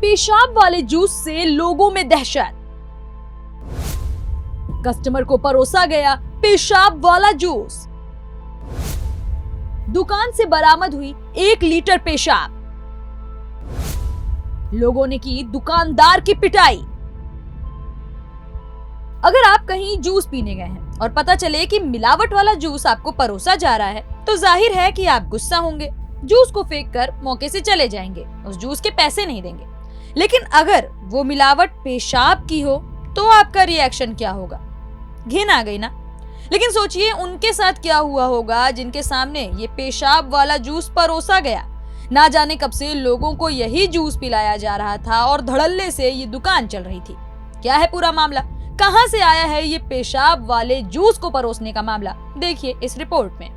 पेशाब वाले जूस से लोगों में दहशत। कस्टमर को परोसा गया पेशाब वाला जूस। दुकान से बरामद हुई 1 लीटर पेशाब। लोगों ने की दुकानदार की पिटाई। अगर आप कहीं जूस पीने गए हैं और पता चले कि मिलावट वाला जूस आपको परोसा जा रहा है तो जाहिर है कि आप गुस्सा होंगे, जूस को फेंक कर मौके से चले जाएंगे, उस जूस के पैसे नहीं देंगे। लेकिन अगर वो मिलावट पेशाब की हो तो आपका रिएक्शन क्या होगा? घिन आ गई ना? लेकिन सोचिए उनके साथ क्या हुआ होगा जिनके सामने ये पेशाब वाला जूस परोसा गया। ना जाने कब से लोगों को यही जूस पिलाया जा रहा था और धड़ल्ले से ये दुकान चल रही थी। क्या है पूरा मामला? कहां से आया है ये पेशाब वाले जूस को परोसने का मामला? देखिए इस रिपोर्ट में।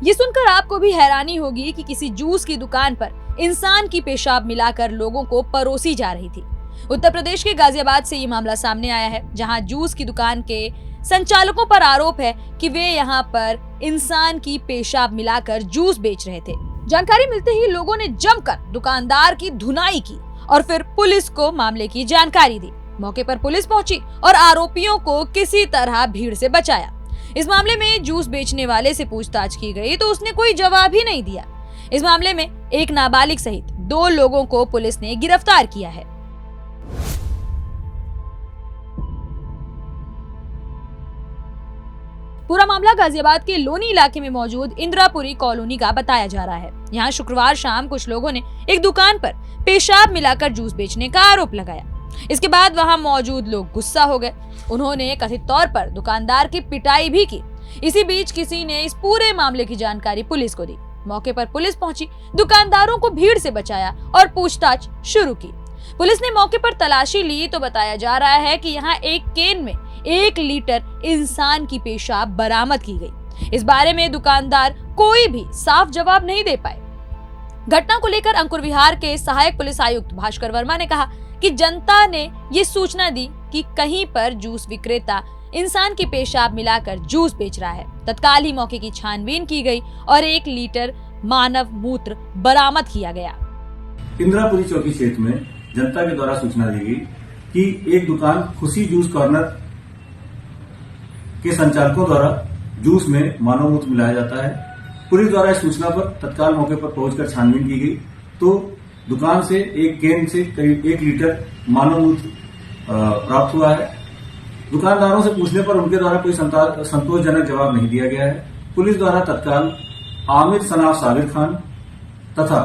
ये सुनकर आपको भी हैरानी होगी कि किसी जूस की दुकान पर इंसान की पेशाब मिलाकर लोगों को परोसी जा रही थी। उत्तर प्रदेश के गाजियाबाद से ये मामला सामने आया है, जहां जूस की दुकान के संचालकों पर आरोप है कि वे यहां पर इंसान की पेशाब मिलाकर जूस बेच रहे थे। जानकारी मिलते ही लोगों ने जमकर दुकानदार की धुनाई की और फिर पुलिस को मामले की जानकारी दी। मौके पर पुलिस पहुंची और आरोपियों को किसी तरह भीड़ से बचाया। इस मामले में जूस बेचने वाले से पूछताछ की गई तो उसने कोई जवाब ही नहीं दिया। इस मामले में एक नाबालिग सहित 2 लोगों को पुलिस ने गिरफ्तार किया है। पूरा मामला गाजियाबाद के लोनी इलाके में मौजूद इंदिरापुरी कॉलोनी का बताया जा रहा है। यहाँ शुक्रवार शाम कुछ लोगों ने एक दुकान पर पेशाब मिलाकर जूस बेचने का आरोप लगाया। इसके बाद वहां मौजूद लोग गुस्सा हो गए। उन्होंने कथित तौर पर दुकानदार की पिटाई भी की। इसी बीच किसी ने इस पूरे मामले की जानकारी पुलिस को दी। मौके पर पुलिस पहुंची, दुकानदारों को भीड़ से बचाया और पूछताछ शुरू की। पुलिस ने मौके पर तलाशी ली तो बताया जा रहा है कि यहाँ एक केन में 1 लीटर इंसान की पेशाब बरामद की गई। इस बारे में दुकानदार कोई भी साफ जवाब नहीं दे पाए। घटना को लेकर अंकुर विहार के सहायक पुलिस आयुक्त भास्कर वर्मा ने कहा कि जनता ने ये सूचना दी कि कहीं पर जूस विक्रेता इंसान की पेशाब मिलाकर जूस बेच रहा है। तत्काल ही मौके की छानबीन की गई और 1 लीटर मानव मूत्र बरामद किया गया। इंदिरापुरी चौकी क्षेत्र में जनता के द्वारा सूचना दी गई कि एक दुकान खुशी जूस कॉर्नर के संचालकों द्वारा जूस में मानव मूत्र मिलाया जाता है। पुलिस द्वारा इस सूचना पर तत्काल मौके पर पहुंचकर छानबीन की गई तो दुकान से एक केन से करीब 1 लीटर मानव मूत्र प्राप्त हुआ है। दुकानदारों से पूछने पर उनके द्वारा कोई संतोषजनक जवाब नहीं दिया गया है। पुलिस द्वारा तत्काल आमिर सनाफ साबिर खान तथा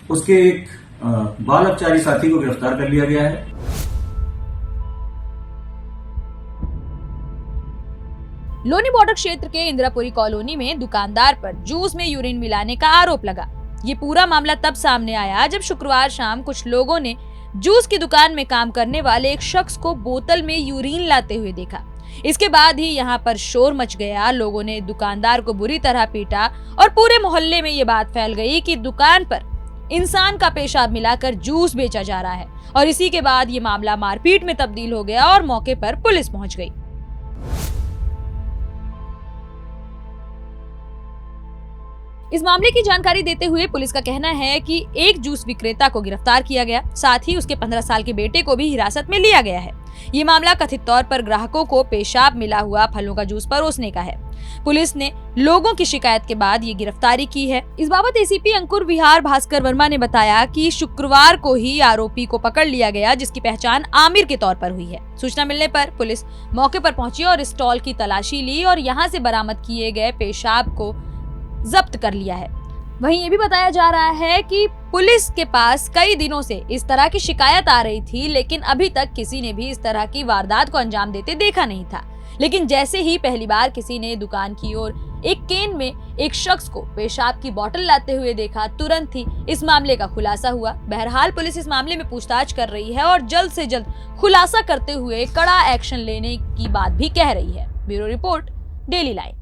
उसके एक बाल अपचारी साथी को गिरफ्तार कर लिया गया है। लोनी बॉर्डर क्षेत्र के इंदिरापुरी कॉलोनी में दुकानदार पर जूस में यूरिन मिलाने का आरोप लगा। ये पूरा मामला तब सामने आया जब शुक्रवार शाम कुछ लोगों ने जूस की दुकान में काम करने वाले एक शख्स को बोतल में यूरिन लाते हुए देखा। इसके बाद ही यहाँ पर शोर मच गया। लोगों ने दुकानदार को बुरी तरह पीटा और पूरे मोहल्ले में ये बात फैल गई कि दुकान पर इंसान का पेशाब मिलाकर जूस बेचा जा रहा है और इसी के बाद ये मामला मारपीट में तब्दील हो गया और मौके पर पुलिस पहुंच गई। इस मामले की जानकारी देते हुए पुलिस का कहना है कि एक जूस विक्रेता को गिरफ्तार किया गया, साथ ही उसके 15 साल के बेटे को भी हिरासत में लिया गया है। ये मामला कथित तौर पर ग्राहकों को पेशाब मिला हुआ फलों का जूस परोसने का है। पुलिस ने लोगों की शिकायत के बाद ये गिरफ्तारी की है। इस बाबत एसीपी अंकुर विहार भास्कर वर्मा ने बताया कि शुक्रवार को ही आरोपी को पकड़ लिया गया, जिसकी पहचान आमिर के तौर पर हुई है। सूचना मिलने पर पुलिस मौके पर पहुंची और स्टॉल की तलाशी ली और यहाँ से बरामद किए गए पेशाब को जब्त कर लिया है। वहीं ये भी बताया जा रहा है कि पुलिस के पास कई दिनों से इस तरह की शिकायत आ रही थी, लेकिन अभी तक किसी ने भी इस तरह की वारदात को अंजाम देते देखा नहीं था। लेकिन जैसे ही पहली बार किसी ने दुकान की ओर एक केन में एक शख्स को पेशाब की बोतल लाते हुए देखा, तुरंत ही इस मामले का खुलासा हुआ। बहरहाल पुलिस इस मामले में पूछताछ कर रही है और जल्द से जल्द खुलासा करते हुए कड़ा एक्शन लेने की बात भी कह रही है। Bureau report, daily live.